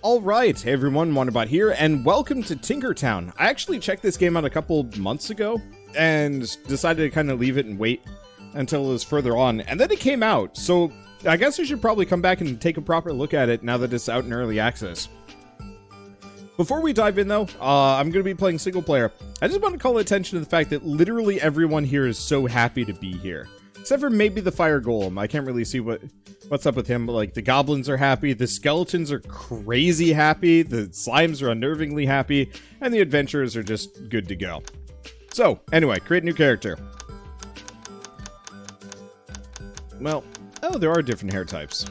Alright, hey everyone, Wanderbot here, and welcome to Tinkertown. I actually checked this game out a couple months ago, and decided to kind of leave it and wait until it was further on, and then it came out, so I guess I should probably come back and take a proper look at it now that it's out in early access. Before we dive in though, I'm going to be playing single player. I just want to call attention to the fact that literally everyone here is so happy to be here. Except for maybe the fire golem. I can't really see what's up with him, but like the goblins are happy, the skeletons are crazy happy, the slimes are unnervingly happy, and the adventurers are just good to go. So, anyway, create a new character. Well, oh, there are different hair types.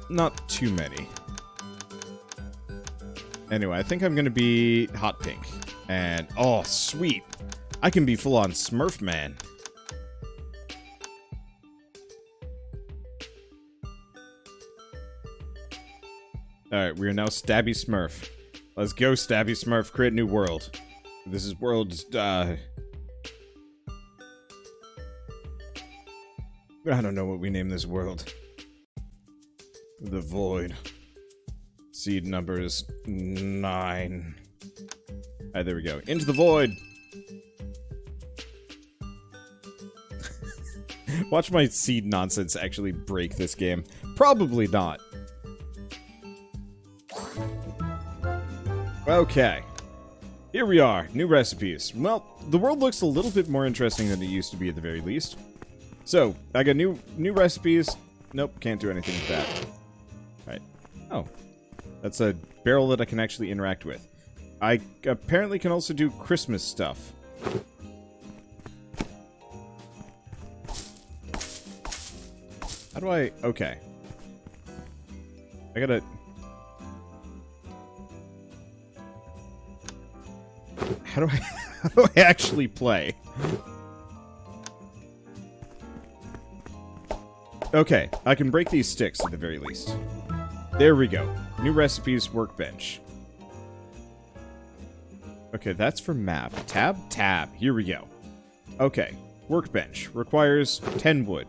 Not too many. Anyway, I think I'm gonna be hot pink. And, oh, sweet. I can be full-on Smurf man. Alright, we are now Stabby Smurf. Let's go, Stabby Smurf. Create a new world. This is world, I don't know what we name this world. The Void. Seed number is 9. Alright, there we go. Into the void! Watch my seed nonsense actually break this game. Probably not. Okay. Here we are. New recipes. Well, the world looks a little bit more interesting than it used to be at the very least. So, I got new recipes. Nope, can't do anything with that. Alright. Oh. That's a barrel that I can actually interact with. I apparently can also do Christmas stuff. How do I... Okay. I gotta... How do I actually play? Okay, I can break these sticks at the very least. There we go. New recipes, workbench. Okay, that's for map. Tab? Tab. Here we go. Okay. Workbench. Requires 10 wood.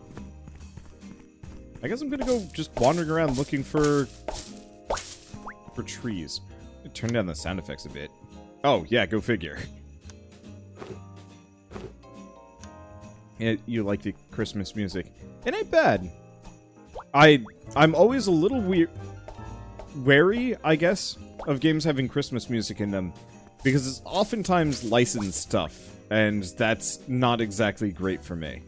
I guess I'm gonna go just wandering around looking for trees. Turn down the sound effects a bit. Oh, yeah, go figure. Yeah, you like the Christmas music. It ain't bad. I'm always a little wary, I guess, of games having Christmas music in them. Because it's oftentimes licensed stuff, and that's not exactly great for me.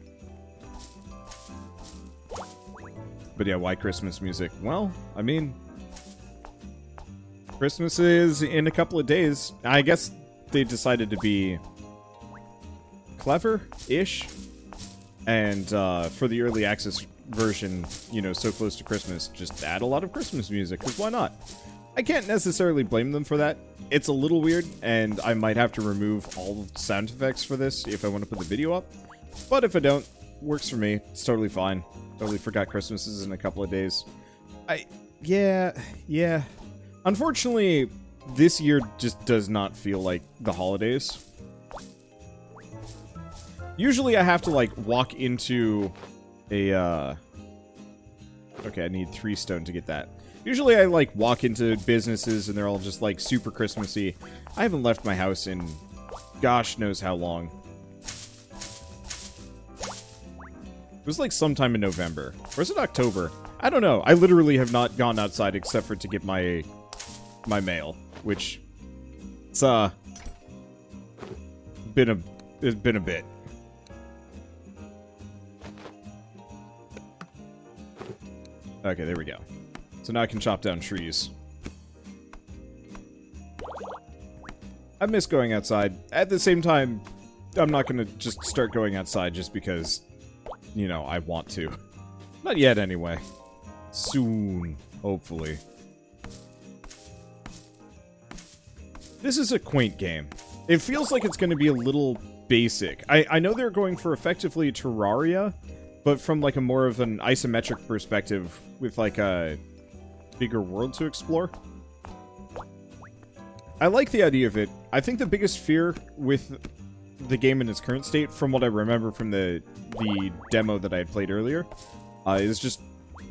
But yeah, why Christmas music? Well, I mean, Christmas is in a couple of days. I guess they decided to be clever-ish, and for the early access version, you know, so close to Christmas, just add a lot of Christmas music, because why not? I can't necessarily blame them for that. It's a little weird, and I might have to remove all the sound effects for this if I want to put the video up. But if I don't, works for me. It's totally fine. Totally forgot Christmas is in a couple of days. Yeah. Unfortunately, this year just does not feel like the holidays. Usually I have to, like, walk into a, Okay, I need 3 stone to get that. Usually I, like, walk into businesses and they're all just, like, super Christmassy. I haven't left my house in gosh knows how long. It was, like, sometime in November. Or is it October? I don't know. I literally have not gone outside except for to get my mail. Which, it's, been a bit. Okay, there we go. So now I can chop down trees. I miss going outside. At the same time, I'm not gonna just start going outside just because, you know, I want to. Not yet, anyway. Soon, hopefully. This is a quaint game. It feels like it's gonna be a little basic. I know they're going for effectively Terraria, but from like a more of an isometric perspective with like a bigger world to explore. I like the idea of it. I think the biggest fear with the game in its current state, from what I remember from the demo that I had played earlier, is just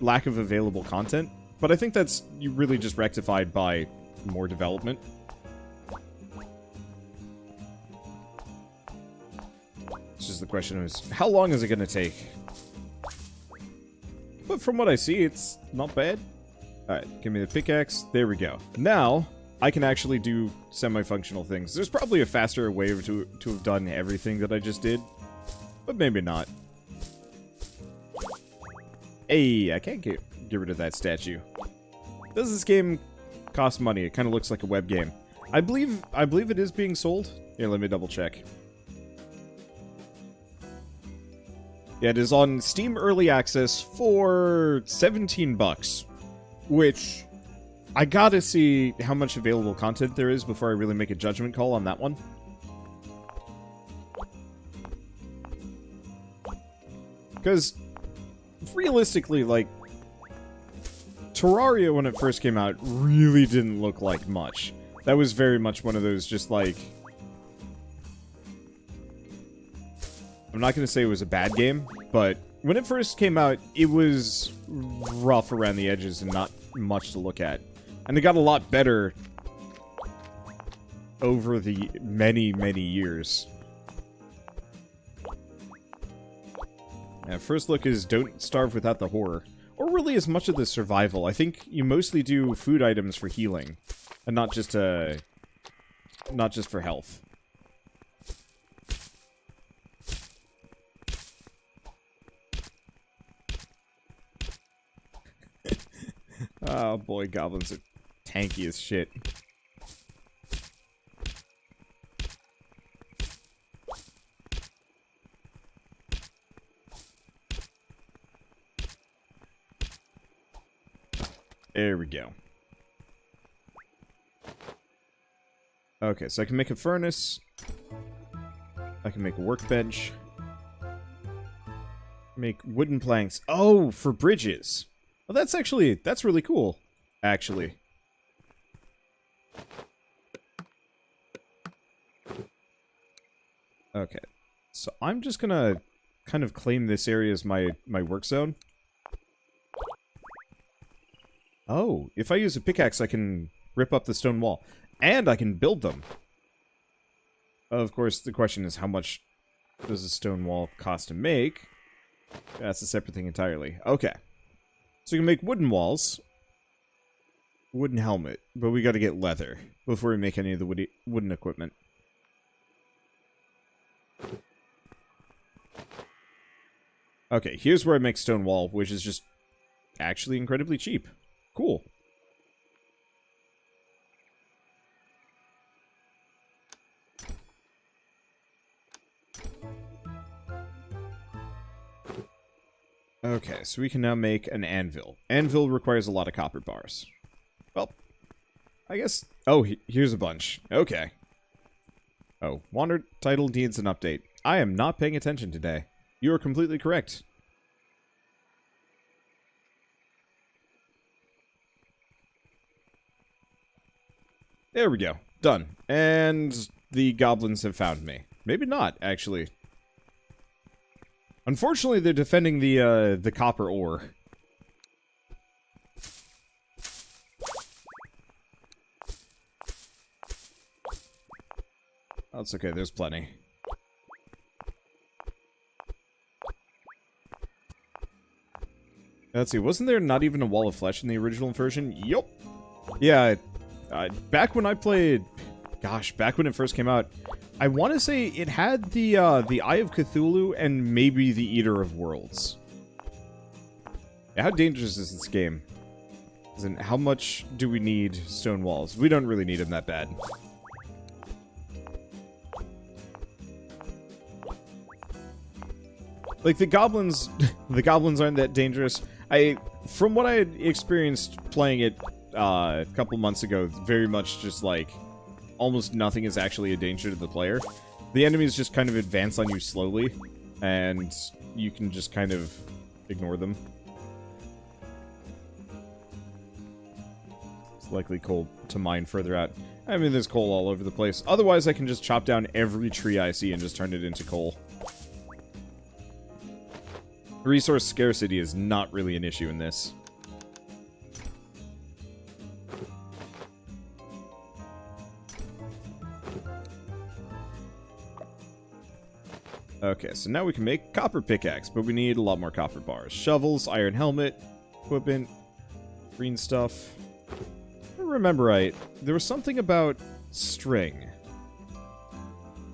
lack of available content. But I think that's really just rectified by more development. It's just the question is, how long is it going to take? But from what I see, it's not bad. Alright, give me the pickaxe. There we go. Now, I can actually do semi-functional things. There's probably a faster way to have done everything that I just did. But maybe not. Hey, I can't get rid of that statue. Does this game cost money? It kind of looks like a web game. I believe it is being sold. Here, let me double check. Yeah, it is on Steam Early Access for 17 bucks, which I gotta see how much available content there is before I really make a judgment call on that one. Because, realistically, like, Terraria, when it first came out, really didn't look like much. That was very much one of those just, like... I'm not going to say it was a bad game, but when it first came out, it was rough around the edges and not much to look at. And it got a lot better over the many, many years. Yeah, first look is don't starve without the horror. Or really as much of the survival. I think you mostly do food items for healing. And not just for health. Oh boy, goblins are tanky as shit. There we go. Okay, so I can make a furnace. I can make a workbench. Make wooden planks. Oh, for bridges. Well, that's really cool, actually. Okay, so I'm just gonna kind of claim this area as my work zone. Oh, if I use a pickaxe, I can rip up the stone wall. And I can build them. Of course, the question is how much does a stone wall cost to make? That's a separate thing entirely. Okay. So you can make wooden walls. Wooden helmet. But we gotta get leather before we make any of the wooden equipment. Okay, here's where I make stone wall, which is just actually incredibly cheap. Cool. Okay, so we can now make an anvil. Anvil requires a lot of copper bars. Well, I guess... Oh, here's a bunch. Okay. Oh, Wandered title needs an update. I am not paying attention today. You are completely correct. There we go. Done. And the goblins have found me. Maybe not, actually. Unfortunately, they're defending the copper ore. That's okay, there's plenty. Let's see, wasn't there not even a wall of flesh in the original version? Yup. Yeah, back when I played... Gosh, back when it first came out, I want to say it had the Eye of Cthulhu and maybe the Eater of Worlds. Yeah, how dangerous is this game? As in, how much do we need stone walls? We don't really need them that bad. Like, the goblins aren't that dangerous. From what I had experienced playing it a couple months ago, very much just like, almost nothing is actually a danger to the player. The enemies just kind of advance on you slowly, and you can just kind of ignore them. It's likely coal to mine further out. I mean, there's coal all over the place. Otherwise, I can just chop down every tree I see and just turn it into coal. Resource scarcity is not really an issue in this. Okay, so now we can make copper pickaxe, but we need a lot more copper bars. Shovels, iron helmet, equipment, green stuff. If I remember right, there was something about string.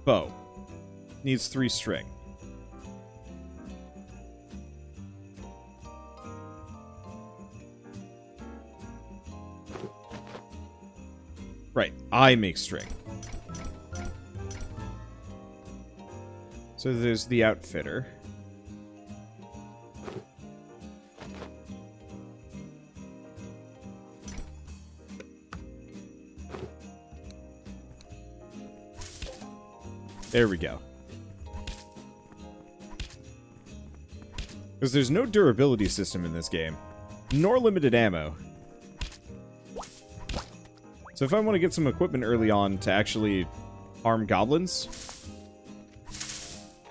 Bow. Needs 3 string. Right, I make string. So there's the outfitter. There we go. Because there's no durability system in this game, nor limited ammo. So if I want to get some equipment early on to actually harm goblins,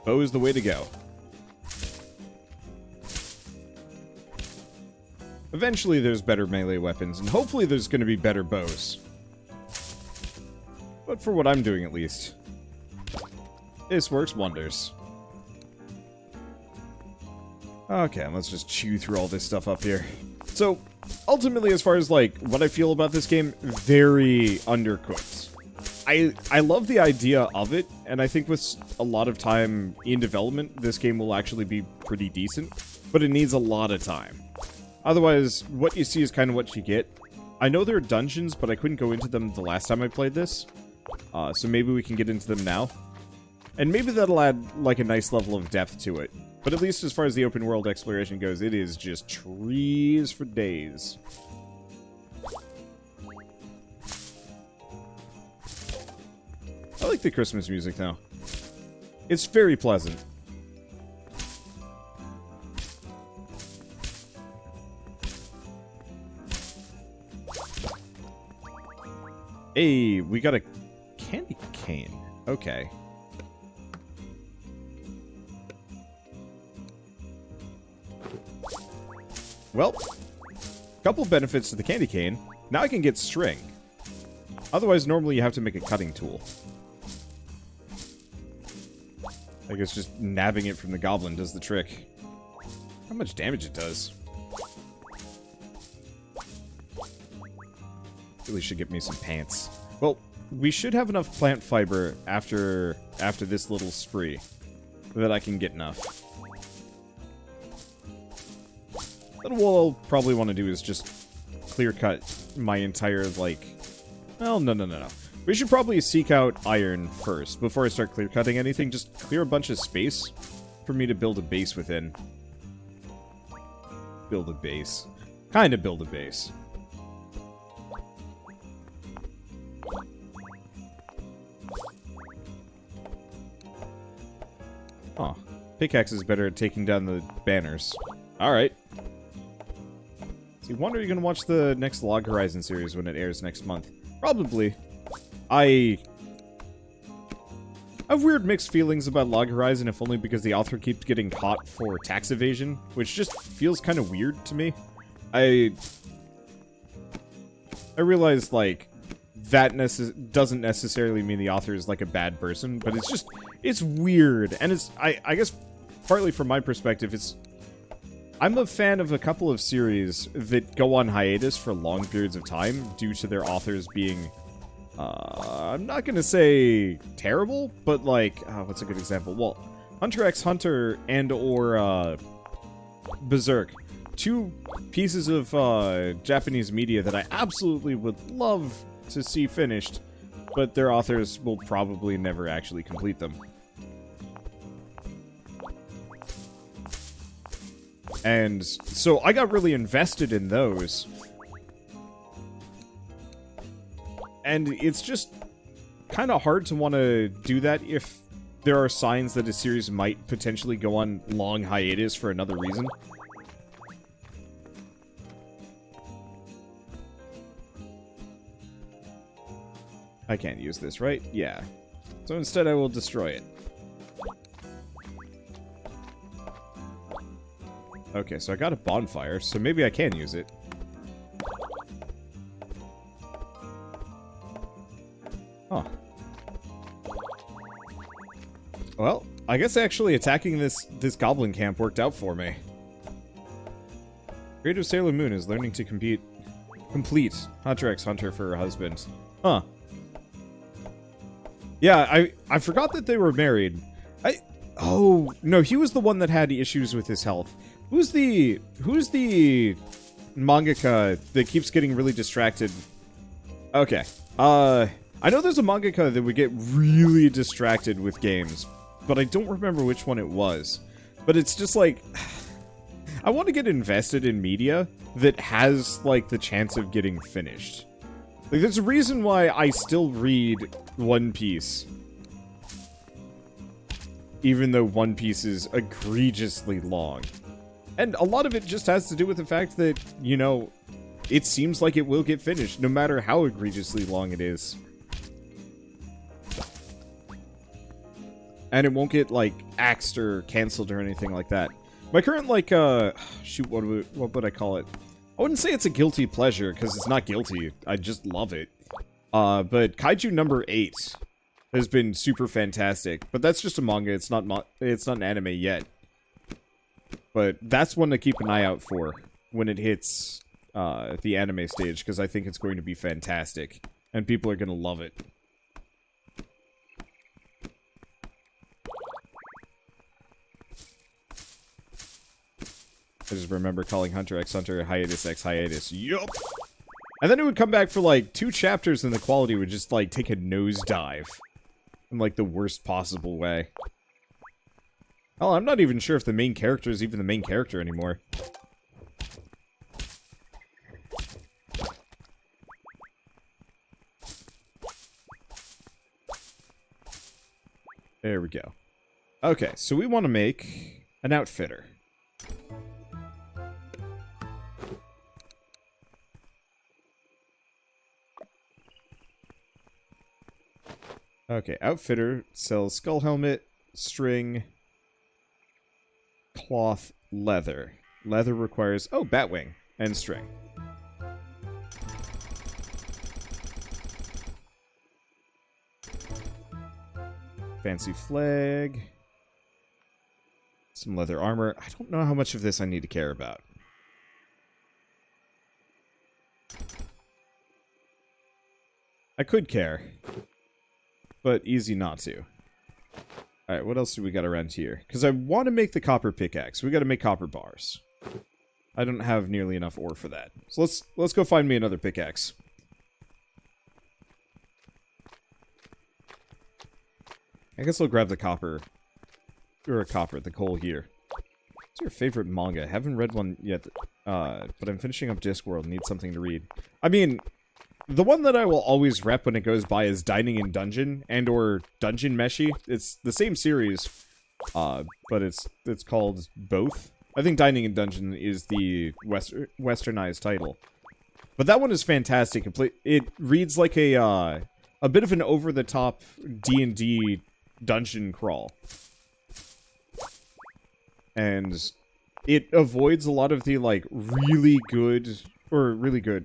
bow is the way to go. Eventually there's better melee weapons, and hopefully there's going to be better bows. But for what I'm doing at least, this works wonders. Okay, let's just chew through all this stuff up here. So, ultimately, as far as, like, what I feel about this game, very undercooked. I love the idea of it, and I think with a lot of time in development, this game will actually be pretty decent, but it needs a lot of time. Otherwise, what you see is kind of what you get. I know there are dungeons, but I couldn't go into them the last time I played this, so maybe we can get into them now. And maybe that'll add, like, a nice level of depth to it. But at least as far as the open world exploration goes, it is just trees for days. I like the Christmas music, though. It's very pleasant. Hey, we got a candy cane. Okay. Well, couple benefits to the candy cane. Now I can get string. Otherwise, normally you have to make a cutting tool. I guess just nabbing it from the goblin does the trick. How much damage it does. Really should get me some pants. Well, we should have enough plant fiber after this little spree that I can get enough. But what I'll probably want to do is just clear cut my entire, like... Well, no. We should probably seek out iron first, before I start clear cutting anything. Just clear a bunch of space for me to build a base within. Build a base. Kind of build a base. Oh, pickaxe is better at taking down the banners. Alright. See, wonder you're gonna watch the next Log Horizon series when it airs next month. Probably. I have weird mixed feelings about Log Horizon, if only because the author keeps getting caught for tax evasion, which just feels kind of weird to me. I realize, like, that doesn't necessarily mean the author is, like, a bad person, but it's just, it's weird, and it's, I guess, partly from my perspective, I'm a fan of a couple of series that go on hiatus for long periods of time due to their authors being, I'm not gonna say terrible, but, like, what's a good example? Well, Hunter x Hunter and or, Berserk. Two pieces of, Japanese media that I absolutely would love to see finished, but their authors will probably never actually complete them. And so I got really invested in those. And it's just kind of hard to want to do that if there are signs that a series might potentially go on long hiatus for another reason. I can't use this, right? Yeah. So instead I will destroy it. Okay, so I got a bonfire, so maybe I can use it. Huh. Well, I guess actually attacking this goblin camp worked out for me. Creative Sailor Moon is learning to complete Hunter x Hunter for her husband. Huh. Yeah, I forgot that they were married. Oh, no, he was the one that had issues with his health. Who's the mangaka that keeps getting really distracted? Okay. I know there's a mangaka that would get really distracted with games, but I don't remember which one it was. But it's just like, I want to get invested in media that has, like, the chance of getting finished. Like, there's a reason why I still read One Piece. Even though One Piece is egregiously long. And a lot of it just has to do with the fact that, you know, it seems like it will get finished, no matter how egregiously long it is. And it won't get, like, axed or cancelled or anything like that. My current, like, shoot, what would I call it? I wouldn't say it's a guilty pleasure, because it's not guilty. I just love it. But Kaiju number 8 has been super fantastic. But that's just a manga, it's not an anime yet. But that's one to keep an eye out for when it hits, the anime stage, because I think it's going to be fantastic. And people are going to love it. I just remember calling Hunter x Hunter hiatus x hiatus. Yup! And then it would come back for, like, 2 chapters and the quality would just, like, take a nosedive. In, like, the worst possible way. Oh, I'm not even sure if the main character is even the main character anymore. There we go. Okay, so we want to make an outfitter. Okay, outfitter sells skull helmet, string, cloth, leather. Leather requires, oh, batwing, and string. Fancy flag. Some leather armor. I don't know how much of this I need to care about. I could care. But easy not to. Alright, what else do we got around here? Because I want to make the copper pickaxe. We got to make copper bars. I don't have nearly enough ore for that. So let's go find me another pickaxe. I guess I'll grab the copper. Or the coal here. What's your favorite manga? I haven't read one yet, but I'm finishing up Discworld. Need something to read. I mean, the one that I will always rep when it goes by is Dining in Dungeon and or Dungeon Meshi. It's the same series, but it's called both. I think Dining in Dungeon is the westernized title. But that one is fantastic. It reads like a bit of an over-the-top D&D dungeon crawl. And it avoids a lot of the, like,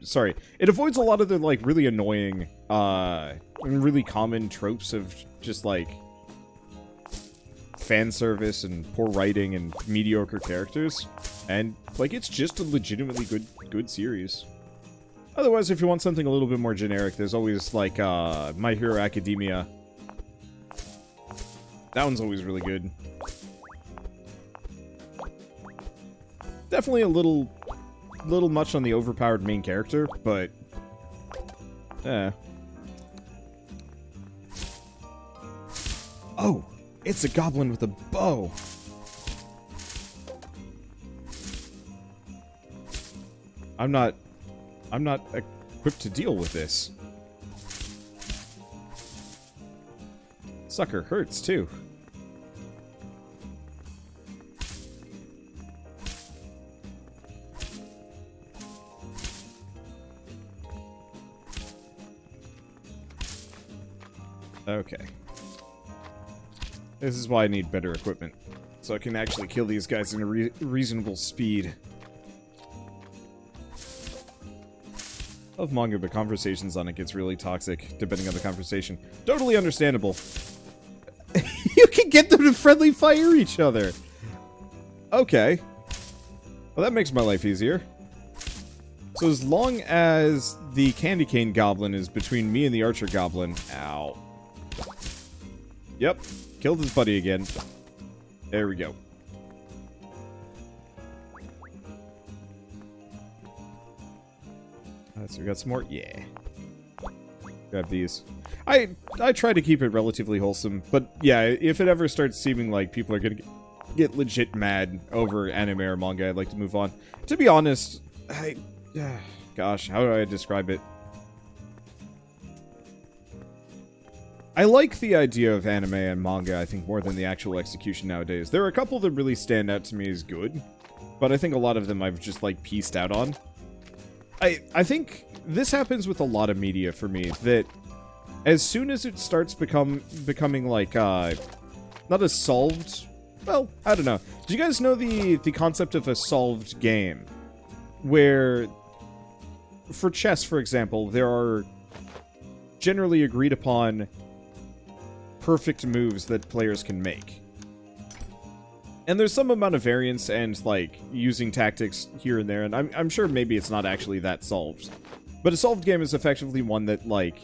sorry. It avoids a lot of the, like, really annoying, and really common tropes of just, like, fan service and poor writing and mediocre characters. And, like, it's just a legitimately good series. Otherwise, if you want something a little bit more generic, there's always, like, My Hero Academia. That one's always really good. Definitely a little much on the overpowered main character, but oh, it's a goblin with a bow. I'm not equipped to deal with this. Sucker hurts too. Okay. This is why I need better equipment. so I can actually kill these guys in a reasonable speed. I love manga, but conversations on it gets really toxic, depending on the conversation. Totally understandable. You can get them to friendly fire each other! Okay. Well, that makes my life easier. So as long as the candy cane goblin is between me and the archer goblin... Ow. Yep. Killed his buddy again. There we go. So we got some more. Yeah. Grab these. I try to keep it relatively wholesome, but yeah, if it ever starts seeming like people are gonna get legit mad over anime or manga, I'd like to move on. To be honest, gosh, how do I describe it? I like the idea of anime and manga, I think, more than the actual execution nowadays. There are a couple that really stand out to me as good, but I think a lot of them I've just, like, pieced out on. I think this happens with a lot of media for me, that as soon as it starts becoming, like, not a solved... Well, I don't know. Do you guys know the concept of a solved game? Where, for chess, for example, there are generally agreed upon perfect moves that players can make. And there's some amount of variance and, like, using tactics here and there, and I'm sure maybe it's not actually that solved. But a solved game is effectively one that, like...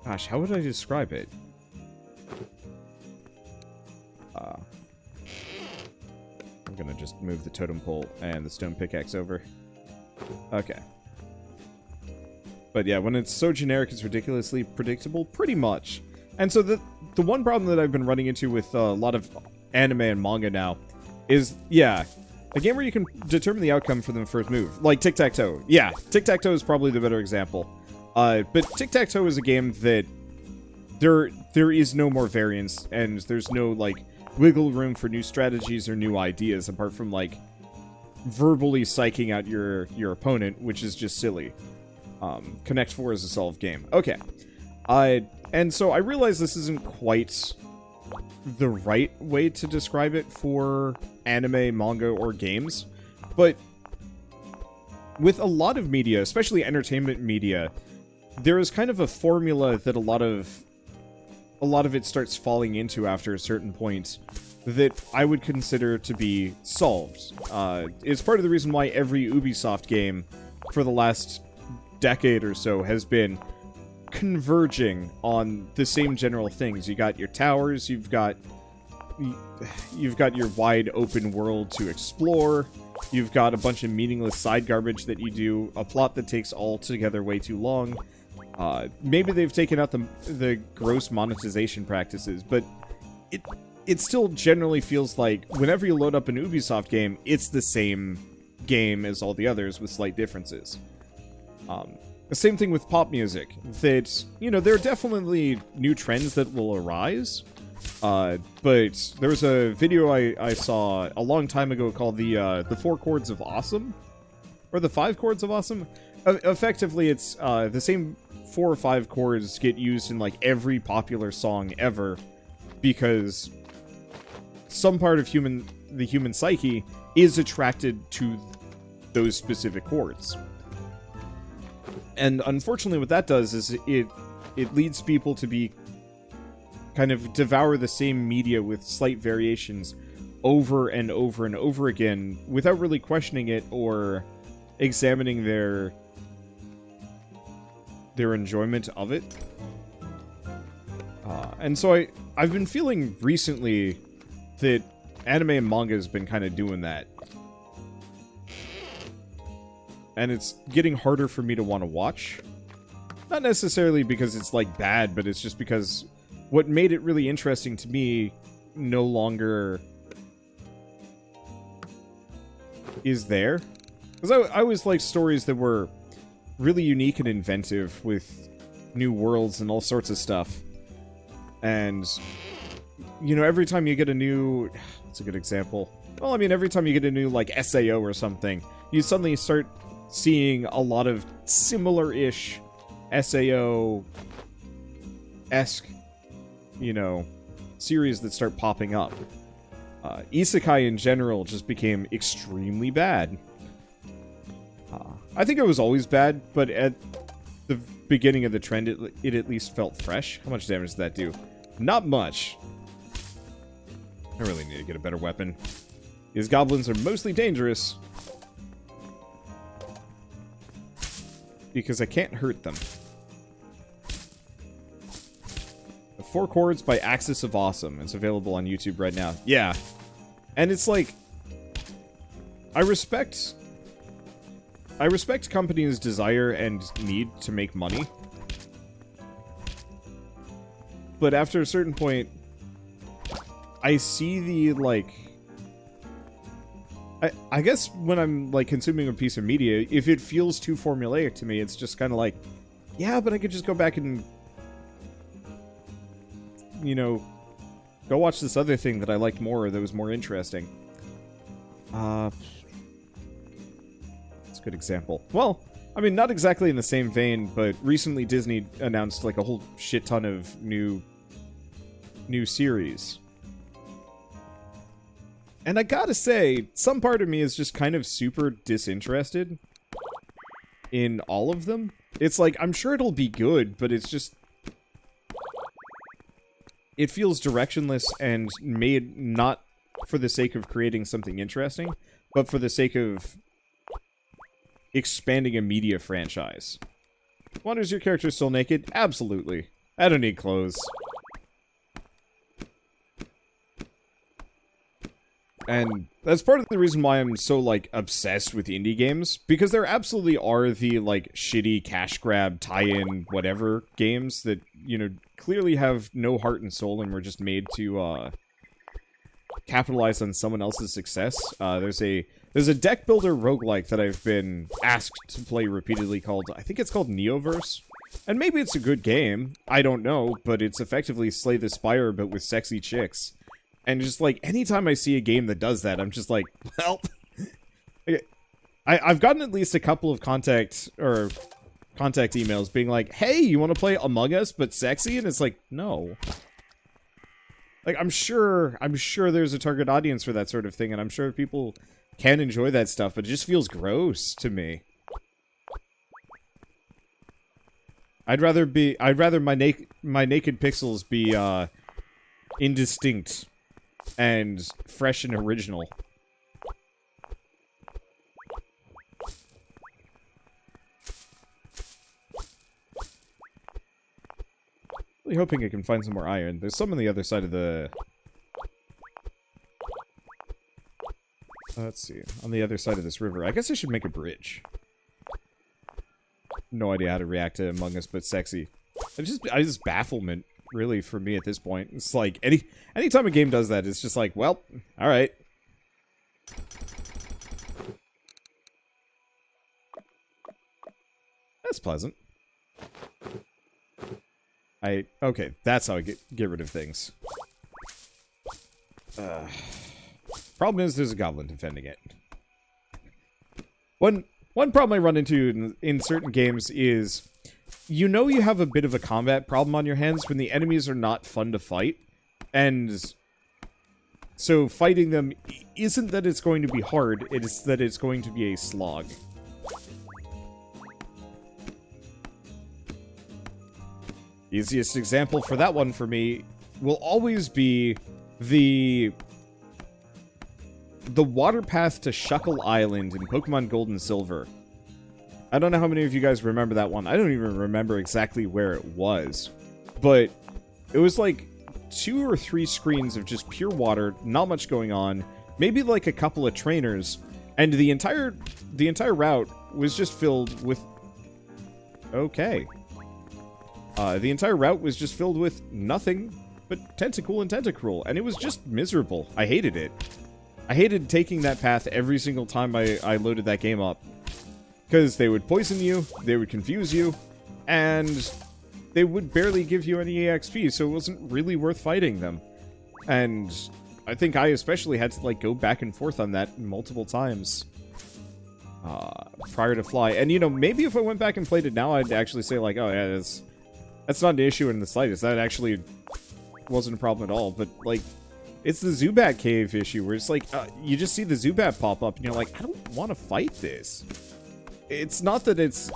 Gosh, how would I describe it? I'm gonna just move the totem pole and the stone pickaxe over. Okay. But yeah, when it's so generic, it's ridiculously predictable, pretty much. And so the one problem that I've been running into with a lot of anime and manga now is, yeah, a game where you can determine the outcome for the first move. Like tic-tac-toe. Yeah, tic-tac-toe is probably the better example. But tic-tac-toe is a game that there is no more variance, and there's no, like, wiggle room for new strategies or new ideas, apart from, like, verbally psyching out your opponent, which is just silly. Connect 4 is a solved game. Okay. And so I realize this isn't quite the right way to describe it for anime, manga, or games, but with a lot of media, especially entertainment media, there is kind of a formula that a lot of it starts falling into after a certain point that I would consider to be solved. It's part of the reason why every Ubisoft game for the last decade or so has been converging on the same general things. You got your towers, you've got your wide open world to explore, you've got a bunch of meaningless side garbage that you do, a plot that takes altogether way too long. Maybe they've taken out the gross monetization practices, but it still generally feels like whenever you load up an Ubisoft game, it's the same game as all the others with slight differences. The same thing with pop music, that, you know, there are definitely new trends that will arise, but there was a video I saw a long time ago called the 4 Chords of Awesome, or the 5 Chords of Awesome. Effectively, it's the same 4 or 5 chords get used in, like, every popular song ever, because some part of the human psyche is attracted to those specific chords. And unfortunately what that does is it leads people to be kind of devour the same media with slight variations over and over and over again without really questioning it or examining their enjoyment of it. And so I've been feeling recently that anime and manga has been kind of doing that. And it's getting harder for me to want to watch. Not necessarily because it's, like, bad, but it's just because what made it really interesting to me no longer is there. Because I always liked stories that were really unique and inventive with new worlds and all sorts of stuff. And, you know, every time you get a new... What's a good example? Well, I mean, every time you get a new, like, SAO or something, you suddenly start seeing a lot of similar-ish SAO-esque, you know, series that start popping up. Isekai in general just became extremely bad. I think it was always bad, but at the beginning of the trend, it at least felt fresh. How much damage did that do? Not much. I really need to get a better weapon. These goblins are mostly dangerous because I can't hurt them. The 4 Chords by Axis of Awesome. It's available on YouTube right now. Yeah. And it's like, I respect companies' desire and need to make money. But after a certain point, I see the, like... I guess when I'm, like, consuming a piece of media, if it feels too formulaic to me, it's just kind of like, yeah, but I could just go back and, you know, go watch this other thing that I liked more or that was more interesting. That's a good example. Well, I mean, not exactly in the same vein, but recently Disney announced, like, a whole shit ton of new series. And I gotta say, some part of me is just kind of super disinterested in all of them. It's like, I'm sure it'll be good, but it's just... It feels directionless and made not for the sake of creating something interesting, but for the sake of expanding a media franchise. Wonders your character still naked? Absolutely. I don't need clothes. And that's part of the reason why I'm so, like, obsessed with indie games. Because there absolutely are the, like, shitty cash grab, tie-in, whatever games that, you know, clearly have no heart and soul and were just made to, capitalize on someone else's success. There's a deck builder roguelike that I've been asked to play repeatedly called, I think it's called Neoverse. And maybe it's a good game, I don't know, but it's effectively Slay the Spire but with sexy chicks. And just, like, anytime I see a game that does that, I'm just like, well... I've gotten at least a couple of contact emails being like, hey, you want to play Among Us but sexy? And it's like, no. Like, I'm sure there's a target audience for that sort of thing, and I'm sure people can enjoy that stuff, but it just feels gross to me. I'd rather my naked pixels be, indistinct and fresh and original. Really hoping I can find some more iron. There's some on the other side of the... Let's see. On the other side of this river. I guess I should make a bridge. No idea how to react to Among Us, but sexy. It's just bafflement, really, for me at this point. It's like, anytime a game does that, it's just like, well, alright. That's pleasant. Okay, that's how I get rid of things. Problem is, there's a goblin defending it. One problem I run into in certain games is, you know you have a bit of a combat problem on your hands when the enemies are not fun to fight. And so fighting them isn't that it's going to be hard, it's that it's going to be a slog. Easiest example for that one for me will always be the water path to Shuckle Island in Pokemon Gold and Silver. I don't know how many of you guys remember that one. I don't even remember exactly where it was. But it was like 2 or 3 screens of just pure water, not much going on, maybe like a couple of trainers, and the entire route was just filled with... Okay. The entire route was just filled with nothing but Tentacool and Tentacruel, and it was just miserable. I hated it. I hated taking that path every single time I loaded that game up. Because they would poison you, they would confuse you, and they would barely give you any EXP, so it wasn't really worth fighting them. And I think I especially had to, like, go back and forth on that multiple times. prior to Fly. And, you know, maybe if I went back and played it now, I'd actually say, like, oh, yeah, that's not an issue in the slightest. That actually wasn't a problem at all. But, like, it's the Zubat cave issue where it's like, you just see the Zubat pop up and you're like, I don't want to fight this. It's not that it's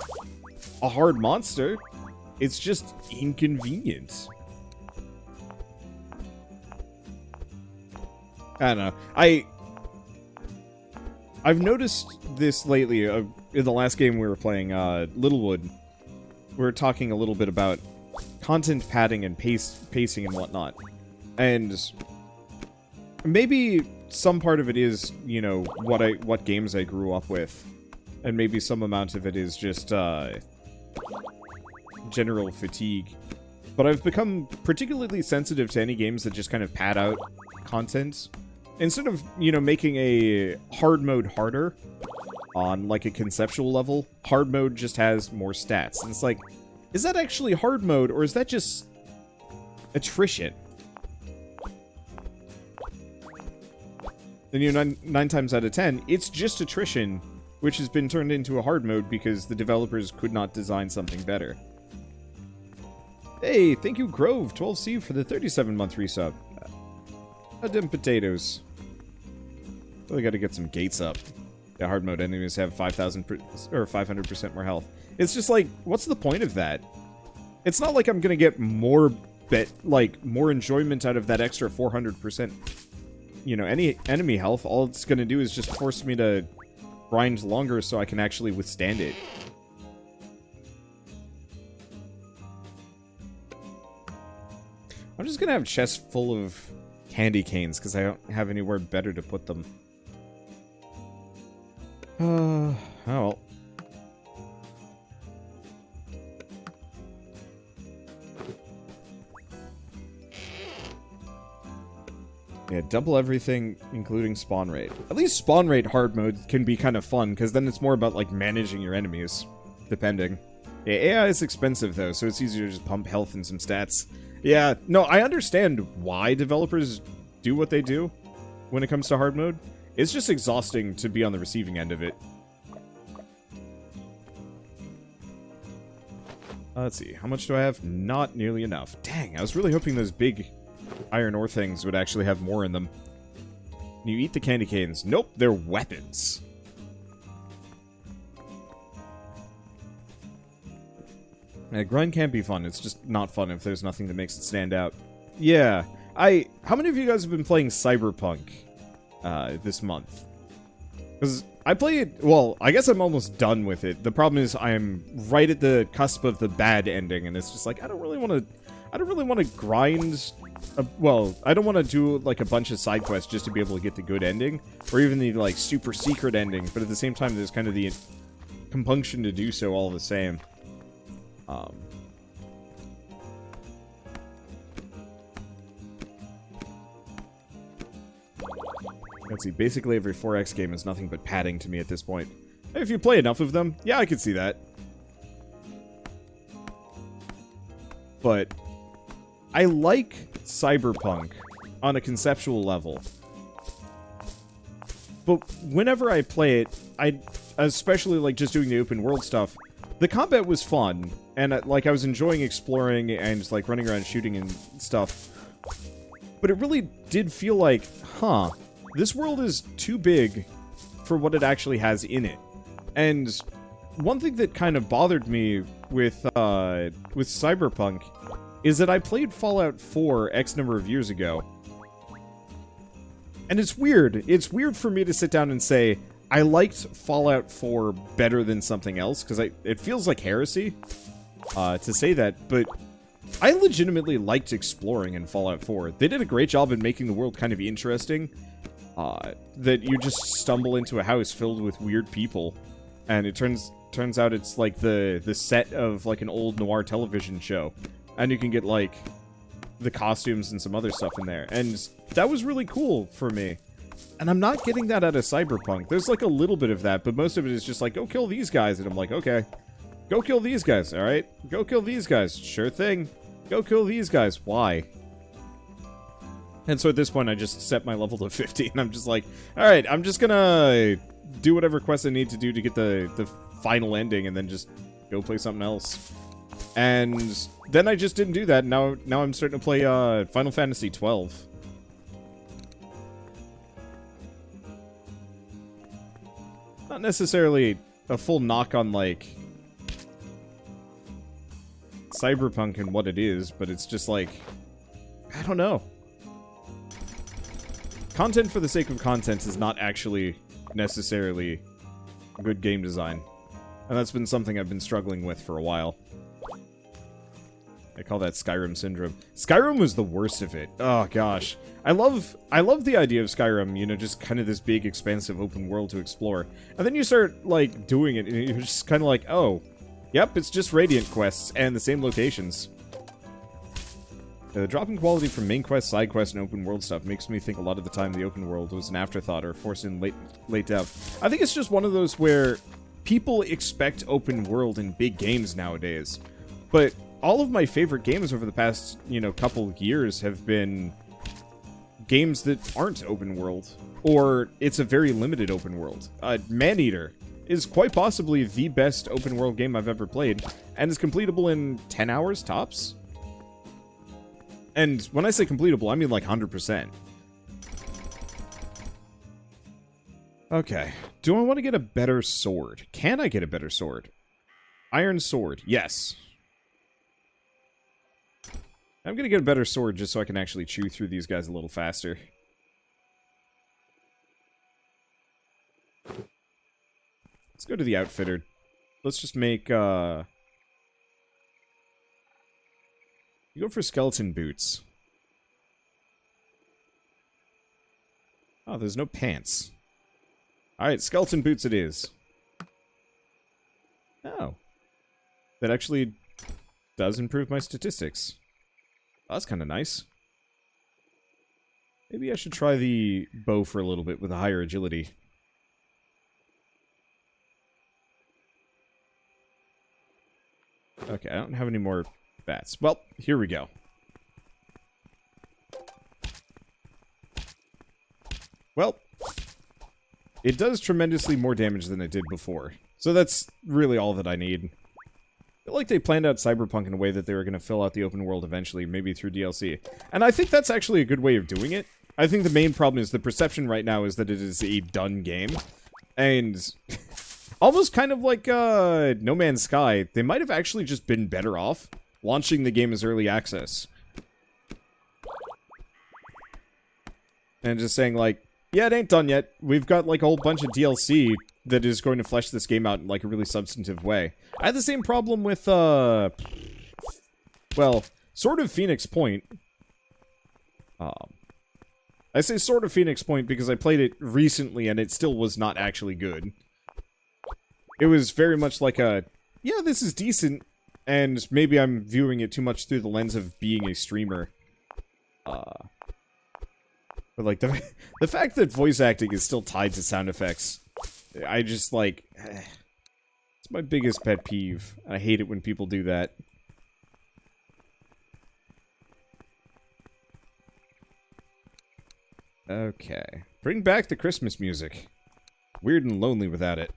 a hard monster. It's just inconvenient. I don't know. I've noticed this lately. In the last game we were playing, Littlewood, we were talking a little bit about content padding and pacing and whatnot. And maybe some part of it is, you know, what games I grew up with. And maybe some amount of it is just, general fatigue. But I've become particularly sensitive to any games that just kind of pad out content. Instead of, you know, making a hard mode harder on, like, a conceptual level, hard mode just has more stats. And it's like, is that actually hard mode, or is that just attrition? And, you know, nine times out of 10, it's just attrition, which has been turned into a hard mode because the developers could not design something better. Hey, thank you, Grove, 12C, for the 37-month resub. Them potatoes. Really got to get some gates up. The hard mode enemies have 500% more health. It's just like, what's the point of that? It's not like I'm gonna get more more enjoyment out of that extra 400%. You know, any enemy health. All it's gonna do is just force me to grind longer so I can actually withstand it. I'm just gonna have chests full of candy canes, because I don't have anywhere better to put them. Oh well. Yeah, double everything, including spawn rate. At least spawn rate hard mode can be kind of fun, because then it's more about, like, managing your enemies, depending. Yeah, AI is expensive, though, so it's easier to just pump health and some stats. Yeah, no, I understand why developers do what they do when it comes to hard mode. It's just exhausting to be on the receiving end of it. Let's see, how much do I have? Not nearly enough. Dang, I was really hoping those big iron ore things would actually have more in them. You eat the candy canes. Nope, they're weapons. Yeah, grind can be fun. It's just not fun if there's nothing that makes it stand out. Yeah. How many of you guys have been playing Cyberpunk this month? Because I played, well, I guess I'm almost done with it. The problem is I'm right at the cusp of the bad ending, and it's just like, I don't really want to grind, well, I don't want to do, like, a bunch of side quests just to be able to get the good ending, or even the, like, super secret ending, but at the same time, there's kind of the compunction to do so all the same. Let's see, basically every 4X game is nothing but padding to me at this point. If you play enough of them, yeah, I can see that. But I like Cyberpunk on a conceptual level. But whenever I play it, I especially like just doing the open world stuff, the combat was fun, and like I was enjoying exploring and just like running around shooting and stuff. But it really did feel like, huh, this world is too big for what it actually has in it. And one thing that kind of bothered me with Cyberpunk is that I played Fallout 4 X number of years ago. And it's weird. It's weird for me to sit down and say, I liked Fallout 4 better than something else, because it feels like heresy to say that, but I legitimately liked exploring in Fallout 4. They did a great job in making the world kind of interesting. That you just stumble into a house filled with weird people, and it turns out it's like the set of like an old noir television show, and you can get like the costumes and some other stuff in there, and that was really cool for me. And I'm not getting that out of Cyberpunk. There's like a little bit of that, but most of it is just like, go kill these guys, and I'm like, okay, go kill these guys, alright? Go kill these guys, sure thing. Go kill these guys, why? And so at this point, I just set my level to 50, and I'm just like, alright, I'm just gonna do whatever quest I need to do to get the final ending, and then just go play something else. And then I just didn't do that. Now I'm starting to play Final Fantasy 12. Not necessarily a full knock on, like, Cyberpunk and what it is, but it's just like, I don't know. Content for the sake of content is not actually necessarily good game design. And that's been something I've been struggling with for a while. I call that Skyrim syndrome. Skyrim was the worst of it. Oh gosh. I love the idea of Skyrim, you know, just kind of this big expansive open world to explore. And then you start like doing it and you're just kind of like, "Oh, yep, it's just Radiant quests and the same locations." The drop in quality from main quests, side quests, and open world stuff makes me think a lot of the time the open world was an afterthought or forced in late dev. I think it's just one of those where people expect open world in big games nowadays. But all of my favorite games over the past, you know, couple of years have been games that aren't open world. Or it's a very limited open world. Maneater is quite possibly the best open world game I've ever played, and is completable in 10 hours tops. And when I say completable, I mean like 100%. Okay. Do I want to get a better sword? Can I get a better sword? Iron sword. Yes. I'm going to get a better sword just so I can actually chew through these guys a little faster. Let's go to the outfitter. Let's just make, You go for skeleton boots. Oh, there's no pants. Alright, skeleton boots it is. Oh. That actually does improve my statistics. Oh, that's kind of nice. Maybe I should try the bow for a little bit with a higher agility. Okay, I don't have any more bats. Well, here we go. Well, it does tremendously more damage than it did before. So that's really all that I need. I feel like they planned out Cyberpunk in a way that they were going to fill out the open world eventually, maybe through DLC. And I think that's actually a good way of doing it. I think the main problem is the perception right now is that it is a done game. And almost kind of like No Man's Sky, they might have actually just been better off launching the game as early access. And just saying like, yeah, it ain't done yet. We've got like a whole bunch of DLC that is going to flesh this game out in like a really substantive way. I had the same problem with, well, sort of Phoenix Point. I say sort of Phoenix Point because I played it recently and it still was not actually good. It was very much like a, yeah, this is decent, and maybe I'm viewing it too much through the lens of being a streamer. But like the fact that voice acting is still tied to sound effects, I just like, it's my biggest pet peeve. I hate it when people do that. Okay. Bring back the Christmas music. Weird and lonely without it.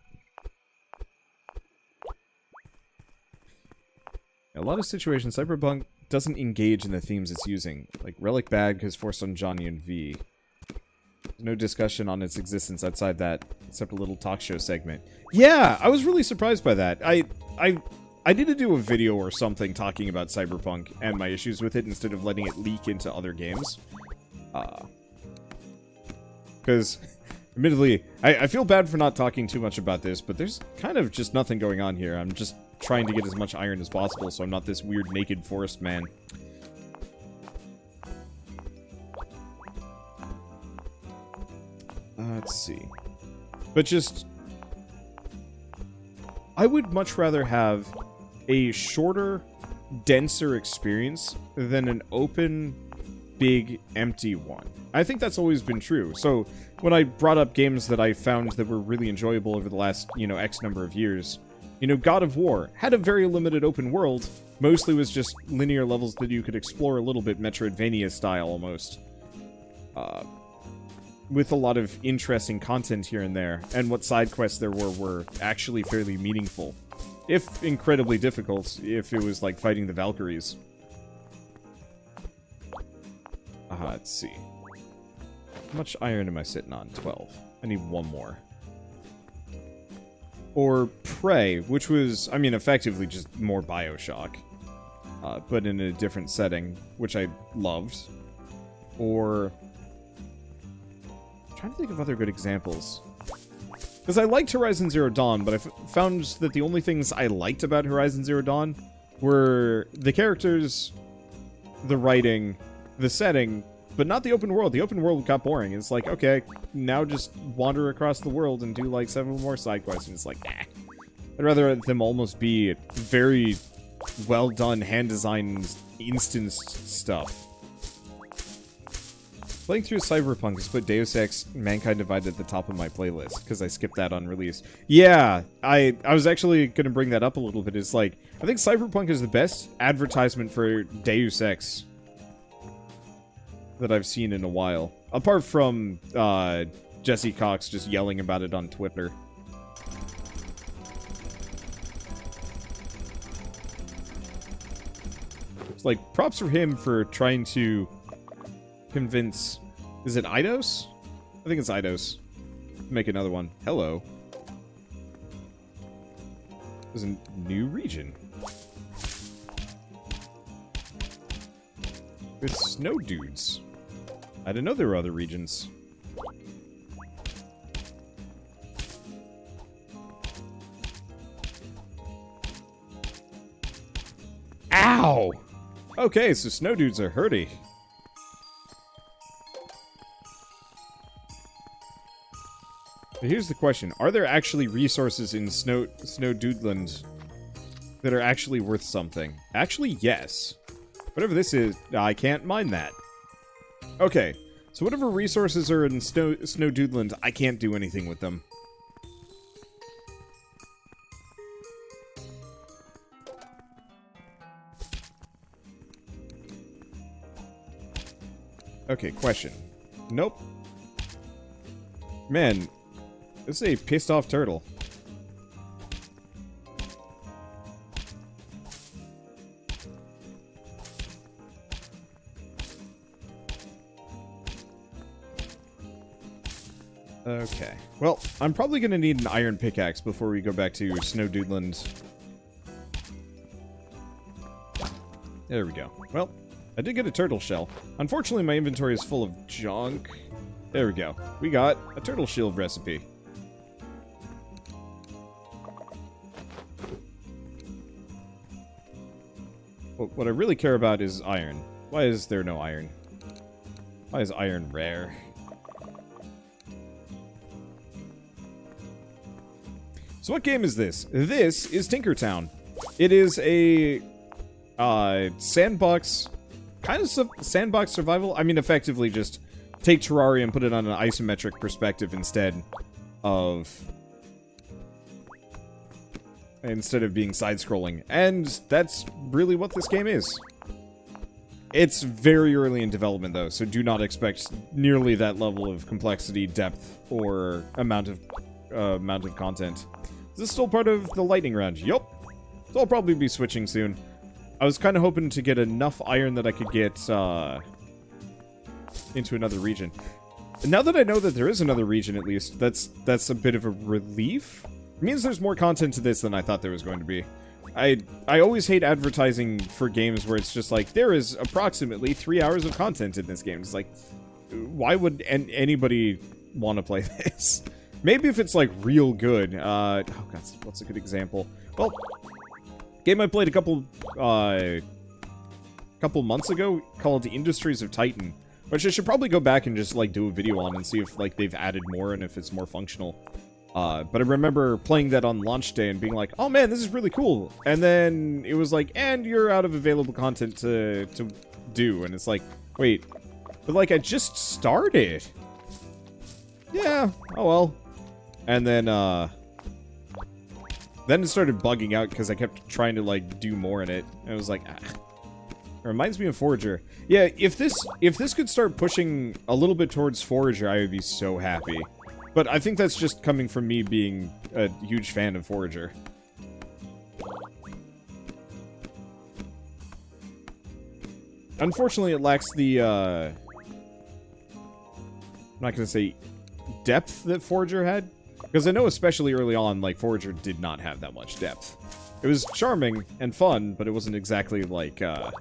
In a lot of situations, Cyberpunk doesn't engage in the themes it's using. Like, Relic bad because forced on Johnny and V. There's no discussion on its existence outside that, except a little talk show segment. Yeah, I was really surprised by that. I need to do a video or something talking about Cyberpunk and my issues with it instead of letting it leak into other games. Because, admittedly, I feel bad for not talking too much about this, but there's kind of just nothing going on here. I'm just trying to get as much iron as possible so I'm not this weird naked forest man. Let's see. But just, I would much rather have a shorter, denser experience than an open, big, empty one. I think that's always been true. So when I brought up games that I found that were really enjoyable over the last, you know, X number of years, you know, God of War had a very limited open world. Mostly was just linear levels that you could explore a little bit, Metroidvania style almost. with a lot of interesting content here and there, and what side quests there were actually fairly meaningful. If incredibly difficult, if it was like fighting the Valkyries. Let's see. How much iron am I sitting on? 12. I need one more. Or Prey, which was, I mean, effectively just more Bioshock. But in a different setting, which I loved. Or... I'm trying to think of other good examples. Because I liked Horizon Zero Dawn, but I found that the only things I liked about Horizon Zero Dawn were the characters, the writing, the setting, but not the open world. The open world got boring. It's like, okay, now just wander across the world and do like several more side quests. And it's like, nah. I'd rather them almost be very well done, hand-designed, instanced stuff. Playing through Cyberpunk has put Deus Ex Mankind Divided at the top of my playlist, because I skipped that on release. Yeah, I was actually going to bring that up a little bit. It's like, I think Cyberpunk is the best advertisement for Deus Ex that I've seen in a while. Apart from Jesse Cox just yelling about it on Twitter. It's like, props for him for trying to convince... Is it Eidos? I think it's Eidos. Make another one. Hello. There's a new region. With snow dudes. I didn't know there were other regions. Ow! Okay, so snow dudes are hurty. But here's the question. Are there actually resources in Snow Dudeland that are actually worth something? Actually, yes. Whatever this is, I can't mine that. Okay, so whatever resources are in Snow Dudeland, I can't do anything with them. Okay, question. Nope. Man, this is a pissed off turtle. Okay. Well, I'm probably going to need an iron pickaxe before we go back to Snow Dudeland. There we go. Well, I did get a turtle shell. Unfortunately, my inventory is full of junk. There we go. We got a turtle shield recipe. What I really care about is iron. Why is there no iron? Why is iron rare? So what game is this? This is Tinkertown. It is a sandbox, kind of sandbox survival. I mean, effectively just take Terraria and put it on an isometric perspective instead of being side-scrolling. And that's really what this game is. It's very early in development, though, so do not expect nearly that level of complexity, depth, or amount of content. Is this still part of the lightning round? Yup. So I'll probably be switching soon. I was kind of hoping to get enough iron that I could get into another region. Now that I know that there is another region, at least, that's a bit of a relief. It means there's more content to this than I thought there was going to be. I always hate advertising for games where it's just like, there is approximately 3 hours of content in this game. It's like, why would anybody want to play this? Maybe if it's, like, real good. Oh, God, what's a good example? Well, game I played a couple months ago called Industries of Titan, which I should probably go back and just, like, do a video on and see if, like, they've added more and if it's more functional. But I remember playing that on launch day and being like, oh man, this is really cool. And then it was like, and you're out of available content to do. And it's like, wait, but like I just started. Yeah, oh well. And then it started bugging out because I kept trying to like do more in it. And it was like, ah. Reminds me of Forager. Yeah, if this could start pushing a little bit towards Forager, I would be so happy. But I think that's just coming from me being a huge fan of Forager. Unfortunately, it lacks the, I'm not gonna say depth that Forager had. Because I know especially early on, like, Forager did not have that much depth. It was charming and fun, but it wasn't exactly like, it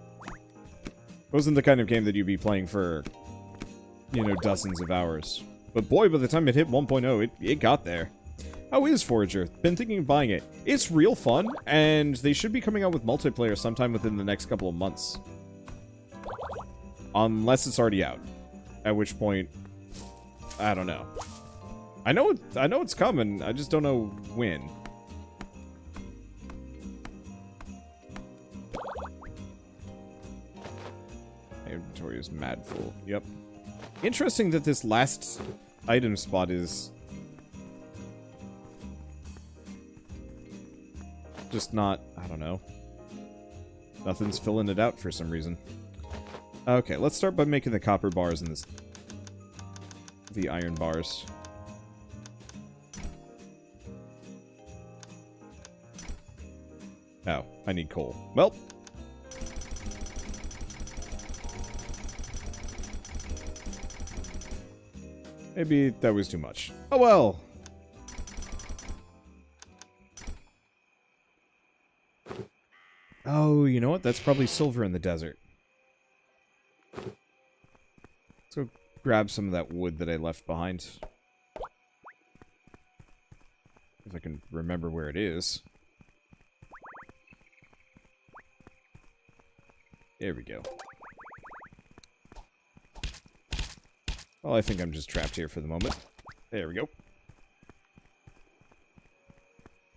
wasn't the kind of game that you'd be playing for, you know, dozens of hours. But boy, by the time it hit 1.0, it got there. How is Forager? Been thinking of buying it. It's real fun, and they should be coming out with multiplayer sometime within the next couple of months. Unless it's already out. At which point, I don't know. I know it's coming, I just don't know when. My inventory is mad full. Yep. Interesting that this last item spot is just not, I don't know. Nothing's filling it out for some reason. Okay, let's start by making the copper bars and the iron bars. Oh, I need coal. Well. Maybe that was too much. Oh well. Oh, you know what? That's probably silver in the desert. Let's go grab some of that wood that I left behind. If I can remember where it is. There we go. Well, I think I'm just trapped here for the moment. There we go.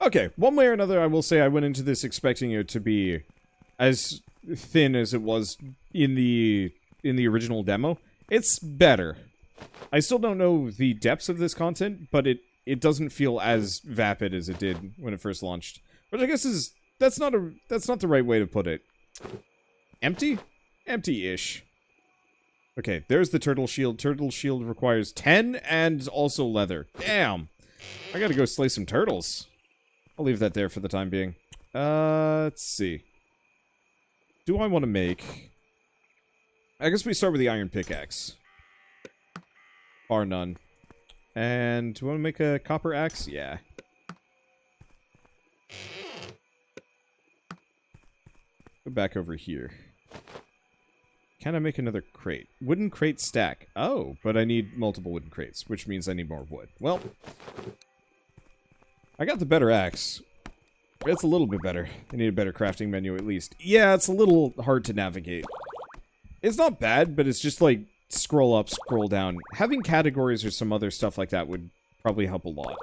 Okay, one way or another, I will say I went into this expecting it to be as thin as it was in the original demo. It's better. I still don't know the depths of this content, but it doesn't feel as vapid as it did when it first launched. Which I guess is that's not the right way to put it. Empty? Empty-ish. Okay, there's the turtle shield. Turtle shield requires 10 and also leather. Damn! I gotta go slay some turtles. I'll leave that there for the time being. Let's see. Do I want to make... I guess we start with the iron pickaxe. Bar none. And do I want to make a copper axe? Yeah. Go back over here. Can I make another crate? Wooden crate stack. Oh, but I need multiple wooden crates, which means I need more wood. Well, I got the better axe. It's a little bit better. I need a better crafting menu at least. Yeah, it's a little hard to navigate. It's not bad, but it's just like scroll up, scroll down. Having categories or some other stuff like that would probably help a lot.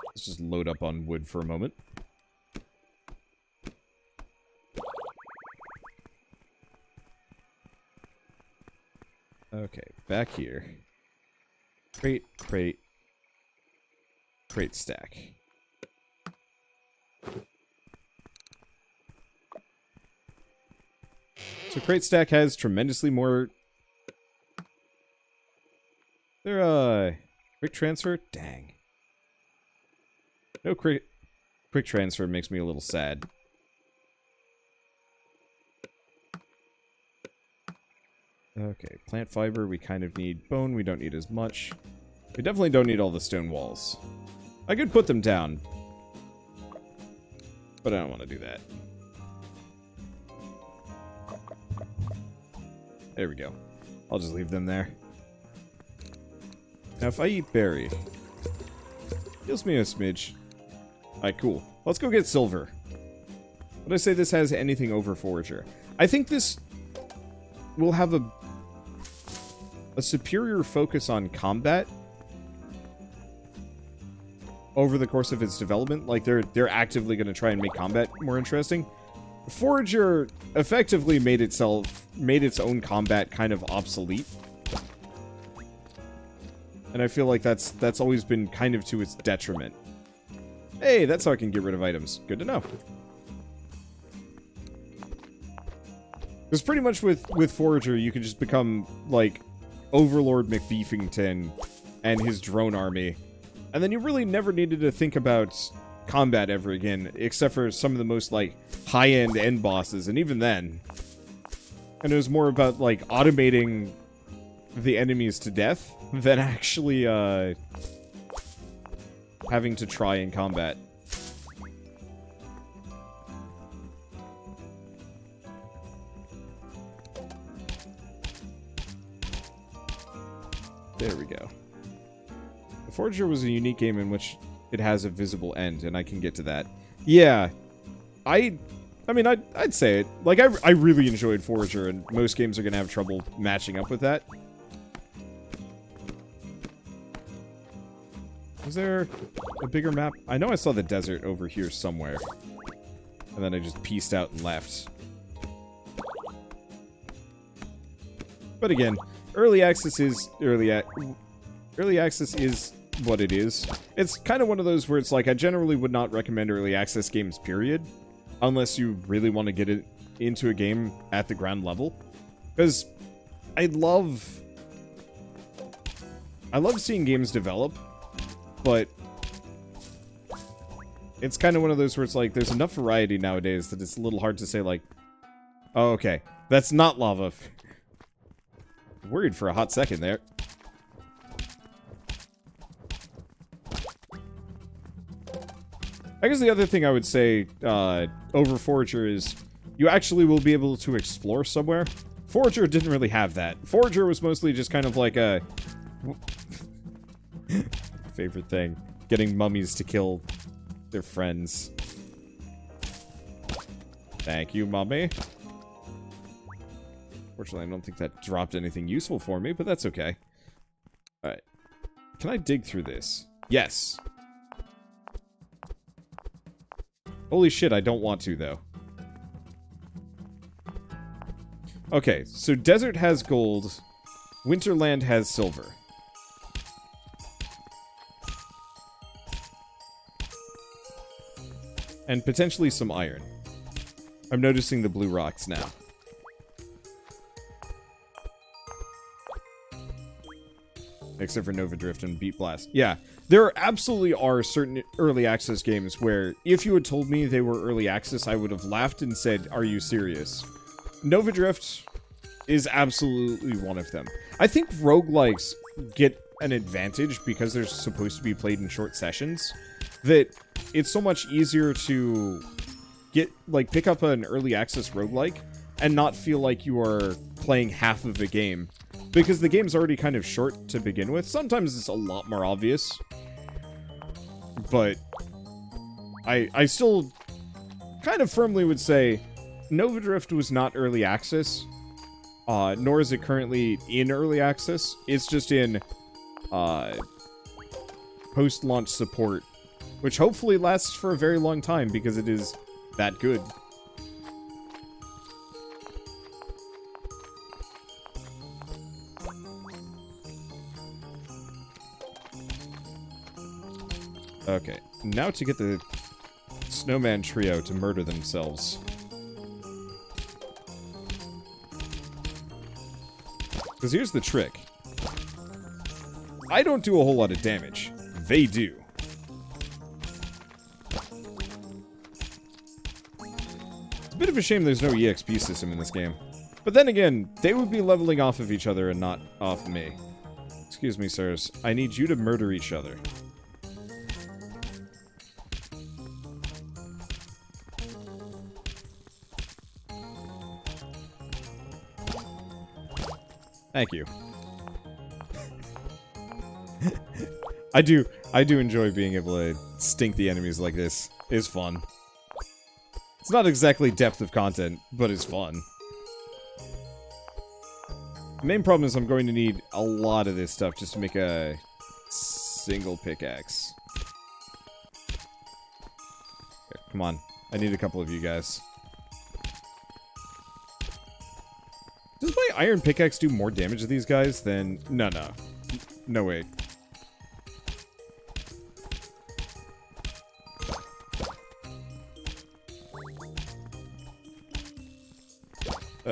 Let's just load up on wood for a moment. Okay, back here. Crate, crate, crate stack. So crate stack has tremendously more... quick transfer? Dang. No quick transfer makes me a little sad. Okay, plant fiber, we kind of need bone, we don't need as much. We definitely don't need all the stone walls. I could put them down. But I don't want to do that. There we go. I'll just leave them there. Now if I eat berry, heals me a smidge. Alright, cool. Let's go get silver. Would I say this has anything over Forager? I think this will have a superior focus on combat over the course of its development. Like, they're actively going to try and make combat more interesting. Forager effectively made its own combat kind of obsolete. And I feel like that's always been kind of to its detriment. Hey, that's how I can get rid of items. Good to know. Because pretty much with Forager, you can just become, like, Overlord McBeefington and his drone army. And then you really never needed to think about combat ever again, except for some of the most, like, high-end end bosses, and even then. And it was more about, like, automating the enemies to death than actually, having to try in combat. There we go. The Forager was a unique game in which it has a visible end, and I can get to that. Yeah. I mean, I'd say it. Like, I really enjoyed Forager, and most games are going to have trouble matching up with that. Was there a bigger map? I know I saw the desert over here somewhere. And then I just pieced out and left. But again, early access is early access is what it is. It's kind of one of those where it's like, I generally would not recommend early access games, period. Unless you really want to get it into a game at the ground level. Because I love seeing games develop. But it's kind of one of those where it's like, there's enough variety nowadays that it's a little hard to say, like, oh, okay, that's not lava. Worried for a hot second there. I guess the other thing I would say over Forager is you actually will be able to explore somewhere. Forager didn't really have that. Forager was mostly just kind of like a... favorite thing. Getting mummies to kill their friends. Thank you, mummy. Fortunately, I don't think that dropped anything useful for me, but that's okay. Alright. Can I dig through this? Yes. Holy shit, I don't want to, though. Okay, so Desert has gold. Winterland has silver. And potentially some iron. I'm noticing the blue rocks now. Except for Nova Drift and Beat Blast. Yeah, there absolutely are certain early access games where if you had told me they were early access, I would have laughed and said, are you serious? Nova Drift is absolutely one of them. I think roguelikes get an advantage because they're supposed to be played in short sessions, that it's so much easier to pick up an early access roguelike and not feel like you are playing half of a game. Because the game's already kind of short to begin with. Sometimes it's a lot more obvious. But I still kind of firmly would say Nova Drift was not early access. Nor is it currently in early access. It's just in post-launch support. Which hopefully lasts for a very long time because it is that good. Okay, now to get the Snowman Trio to murder themselves. Because here's the trick. I don't do a whole lot of damage. They do. It's a bit of a shame there's no EXP system in this game. But then again, they would be leveling off of each other and not off me. Excuse me, sirs. I need you to murder each other. Thank you. I do enjoy being able to stink the enemies like this. It's fun. It's not exactly depth of content, but it's fun. The main problem is I'm going to need a lot of this stuff just to make a single pickaxe. Okay, come on. I need a couple of you guys. Does my iron pickaxe do more damage to these guys than... No. No way.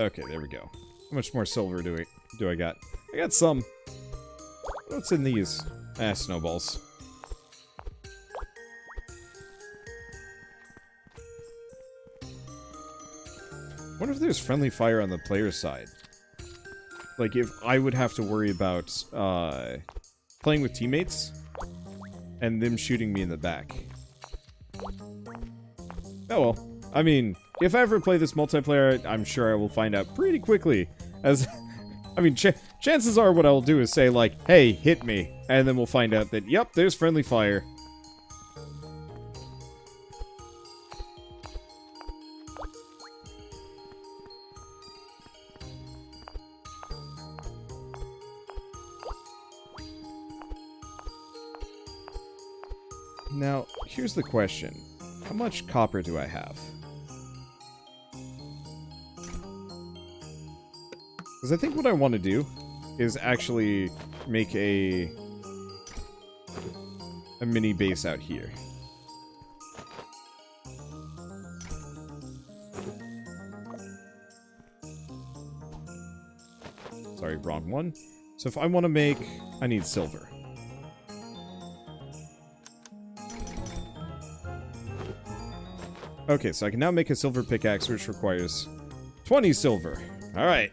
Okay, there we go. How much more silver do I got? I got some. What's in these? Ah, snowballs. Wonder if there's friendly fire on the player's side. Like, if I would have to worry about, playing with teammates and them shooting me in the back. Oh well. I mean, if I ever play this multiplayer, I'm sure I will find out pretty quickly. As, I mean, chances are what I'll do is say, like, hey, hit me. And then we'll find out that, yep, there's friendly fire. Now, here's the question. How much copper do I have? Because I think what I want to do is actually make a mini base out here. Sorry, wrong one. So if I want to make... I need silver. Okay, so I can now make a silver pickaxe, which requires 20 silver. Alright.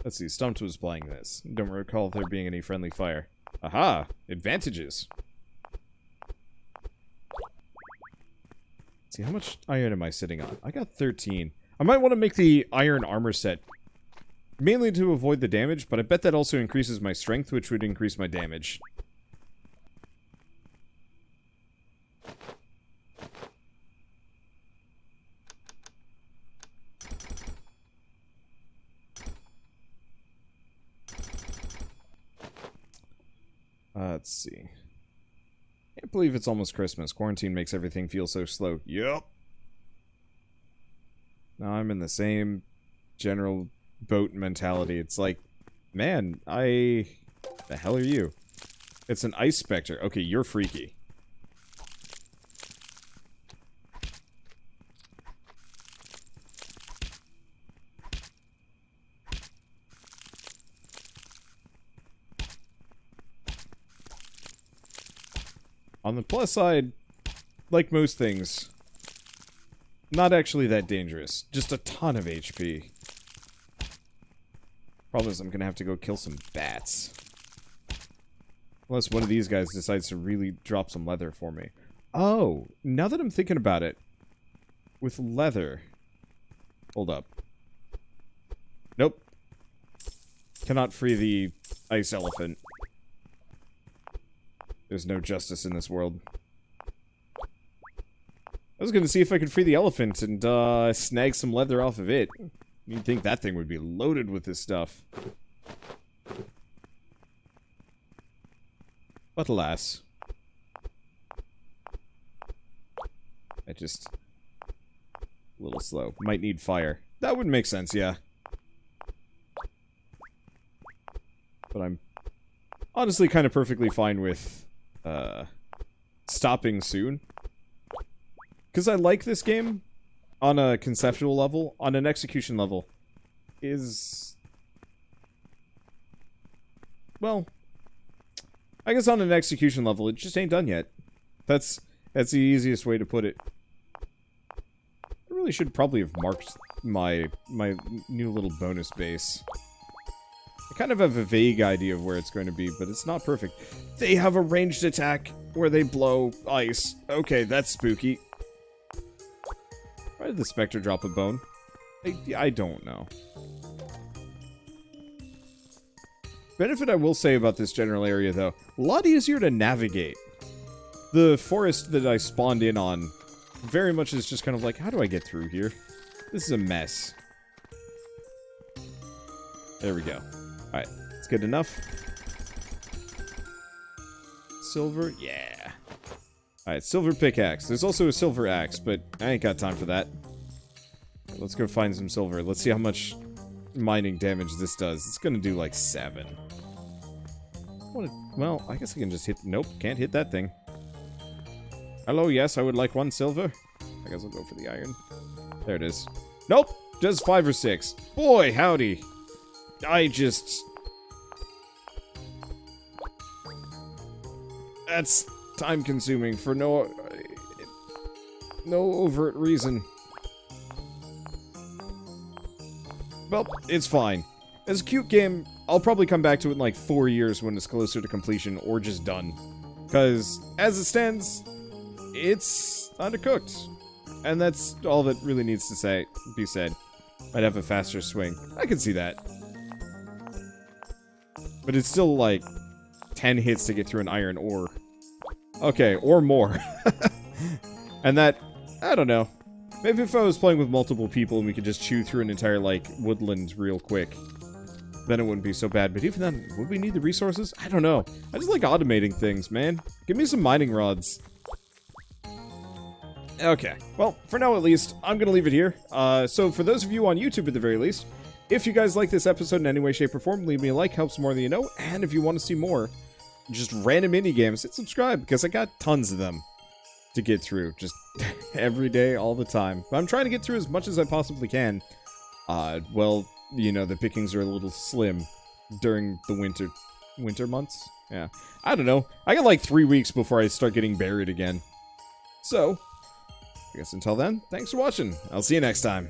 Let's see, Stumped was playing this. Don't recall there being any friendly fire. Aha! Advantages! Let's see, how much iron am I sitting on? I got 13. I might want to make the iron armor set. Mainly to avoid the damage, but I bet that also increases my strength, which would increase my damage. Let's see. Can't believe it's almost Christmas. Quarantine makes everything feel so slow. Yup. Now I'm in the same general boat mentality. It's like, man, the hell are you? It's an ice specter. Okay, you're freaky. On the plus side, like most things, not actually that dangerous. Just a ton of HP. Problem is I'm gonna have to go kill some bats. Unless one of these guys decides to really drop some leather for me. Oh, now that I'm thinking about it, with leather... Hold up. Nope. Cannot free the ice elephant. There's no justice in this world. I was gonna see if I could free the elephant and, snag some leather off of it. You'd think that thing would be loaded with this stuff. But alas. I just... a little slow. Might need fire. That would make sense, yeah. But I'm honestly kind of perfectly fine with, stopping soon. Because I like this game on a conceptual level, on an execution level, is... well, I guess on an execution level, it just ain't done yet. That's the easiest way to put it. I really should probably have marked my new little bonus base. I kind of have a vague idea of where it's going to be, but it's not perfect. They have a ranged attack where they blow ice. Okay, that's spooky. Why did the Spectre drop a bone? I don't know. Benefit I will say about this general area, though, a lot easier to navigate. The forest that I spawned in on very much is just kind of like, how do I get through here? This is a mess. There we go. Alright, it's good enough. Silver, yeah. Alright, silver pickaxe. There's also a silver axe, but I ain't got time for that. Let's go find some silver. Let's see how much mining damage this does. It's gonna do like 7. Well, I guess I can just hit... nope, can't hit that thing. Hello, yes, I would like 1 silver. I guess I'll go for the iron. There it is. Nope, just 5 or 6. Boy, howdy. That's time consuming for no overt reason. Well, it's fine. It's a cute game. I'll probably come back to it in like 4 years when it's closer to completion or just done. Because, as it stands, it's undercooked. And that's all that really needs to be said. I'd have a faster swing. I can see that. But it's still like 10 hits to get through an iron ore. Okay, or more. And that, I don't know. Maybe if I was playing with multiple people and we could just chew through an entire, like, woodland real quick, then it wouldn't be so bad. But even then, would we need the resources? I don't know. I just like automating things, man. Give me some mining rods. Okay. Well, for now at least, I'm gonna leave it here. So for those of you on YouTube at the very least, if you guys like this episode in any way, shape, or form, leave me a like, helps more than you know. And if you want to see more, just random indie games, hit subscribe, because I got tons of them to get through, just every day, all the time. But I'm trying to get through as much as I possibly can. Well, you know, the pickings are a little slim during the winter months. Yeah, I don't know. I got like 3 weeks before I start getting buried again. So, I guess until then, thanks for watching. I'll see you next time.